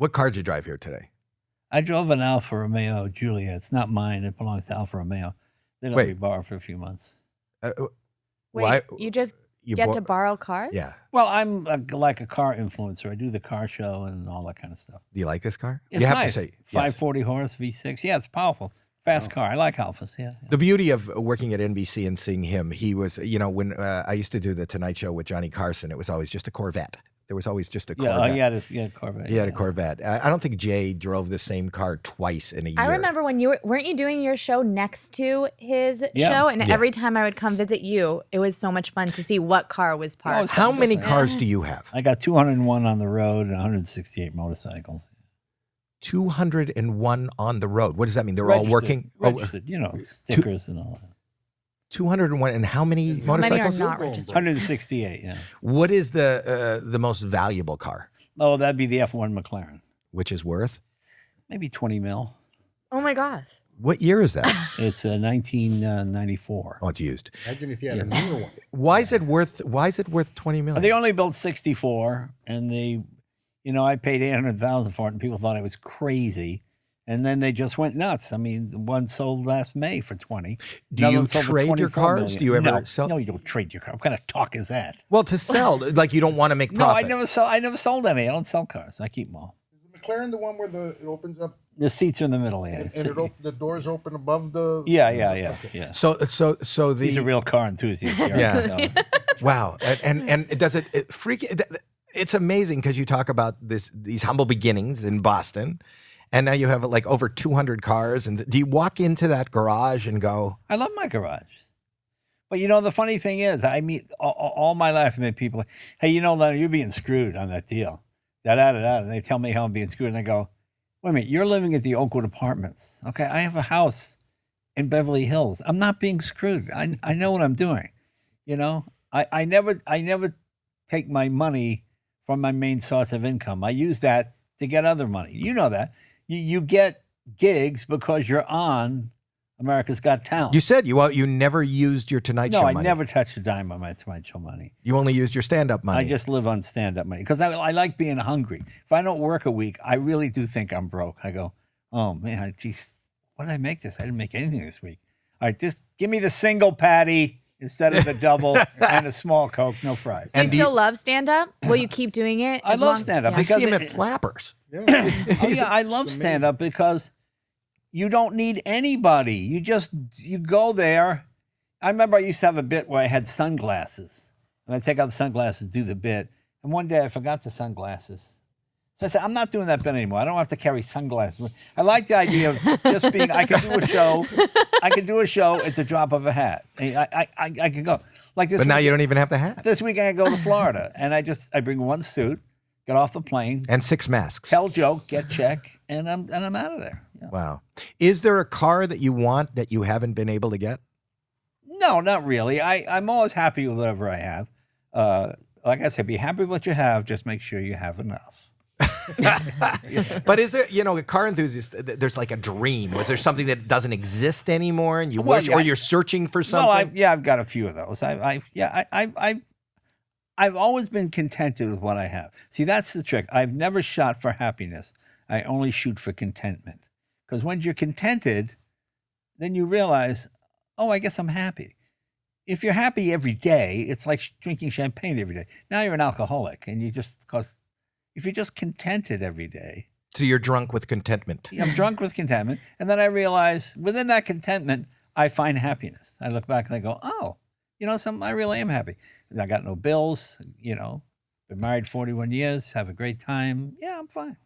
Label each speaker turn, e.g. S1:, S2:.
S1: What car did you drive here today?
S2: I drove an Alfa Romeo Giulia. It's not mine. It belongs to Alfa Romeo. They let me borrow for a few months.
S3: Wait, you just get to borrow cars?
S1: Yeah.
S2: Well, I'm like a car influencer. I do the car show and all that kind of stuff.
S1: Do you like this car?
S2: It's
S1: you have
S2: nice.
S1: to say
S2: 540 horse V6. Yeah, it's powerful. Fast car. I like Alphas. Yeah.
S1: The beauty of working at NBC and seeing him, he was, when I used to do the Tonight Show with Johnny Carson, it was always just a Corvette. There was always just a Corvette.
S2: Yeah, he had a Corvette.
S1: He had a Corvette. I don't think Jay drove the same car twice in a year.
S3: I remember when weren't you doing your show next to his show? And every time I would come visit you, it was so much fun to see what car was parked.
S1: How many cars do you have?
S2: I got 201 on the road and 168 motorcycles.
S1: 201 on the road. What does that mean? They're
S2: Registered,
S1: all working?
S2: Registered, stickers and all that.
S1: 201, and how many motorcycles?
S3: How many are not registered?
S2: 168, yeah.
S1: What is the most valuable car?
S2: Oh, that'd be the F1 McLaren.
S1: Which is worth?
S2: Maybe 20 mil.
S3: Oh my gosh.
S1: What year is that?
S2: It's 1994.
S1: Oh, it's used.
S4: Imagine if you had a newer one.
S1: Why is it worth 20 million?
S2: They only built 64, and I paid $800,000 for it, and people thought I was crazy. And then they just went nuts. I mean, one sold last May for 20.
S1: Do you trade your cars?
S2: Million.
S1: Do you ever sell?
S2: No, you don't trade your car. What kind of talk is that?
S1: Well, to sell, like you don't want to make profit.
S2: No, I never sold any. I don't sell cars. I keep them all.
S4: Is the McLaren the one where it opens up?
S2: The seats are in the middle, yeah.
S4: And the doors open above the...
S2: Yeah.
S1: So
S2: He's a real car enthusiast.
S1: Yeah. Wow. And does it freak you? It's amazing because you talk about these humble beginnings in Boston. And now you have like over 200 cars. And do you walk into that garage and go?
S2: I love my garage. But the funny thing is, I meet all my life, I meet people, hey, Leno, you're being screwed on that deal. Da-da-da-da. And they tell me how I'm being screwed. And I go, wait a minute, you're living at the Oakwood Apartments. Okay, I have a house in Beverly Hills. I'm not being screwed. I know what I'm doing. I never take my money from my main source of income. I use that to get other money. You know that. You get gigs because you're on America's Got Talent.
S1: You said you never used your Tonight Show money.
S2: No, I never touched a dime on my Tonight Show money.
S1: You only used your stand-up money.
S2: I just live on stand-up money because I like being hungry. If I don't work a week, I really do think I'm broke. I go, oh, man, geez, what did I make this? I didn't make anything this week. All right, just give me the single patty instead of the double and a small Coke, no fries.
S3: Do you still love stand-up? Will you keep doing it?
S2: I love stand-up.
S1: I see him at Flappers.
S4: Yeah.
S2: I love stand-up because you don't need anybody. You go there. I remember I used to have a bit where I had sunglasses. And I'd take out the sunglasses, do the bit. And one day I forgot the sunglasses. So I said, I'm not doing that bit anymore. I don't have to carry sunglasses. I like the idea of just being, I can do a show. I can do a show at the drop of a hat. I can go. Like this.
S1: But now you don't even have the hat.
S2: This weekend I go to Florida. And I bring one suit, get off the plane.
S1: And 6 masks.
S2: Tell joke, get check, and I'm out of there. Yeah.
S1: Wow. Is there a car that you want that you haven't been able to get?
S2: No, not really. I'm always happy with whatever I have. Like I said, be happy with what you have. Just make sure you have enough.
S1: But is there, a car enthusiast, there's like a dream. Was there something that doesn't exist anymore and you wish, or you're searching for something?
S2: Well, I've got a few of those. I've always been contented with what I have. See, that's the trick. I've never shot for happiness. I only shoot for contentment. Because when you're contented, then you realize, oh, I guess I'm happy. If you're happy every day, it's like drinking champagne every day. Now you're an alcoholic, and if you're just contented every day.
S1: So you're drunk with contentment.
S2: I'm drunk with contentment. And then I realize within that contentment, I find happiness. I look back and I go, oh, I really am happy. I got no bills, been married 41 years, have a great time. Yeah, I'm fine.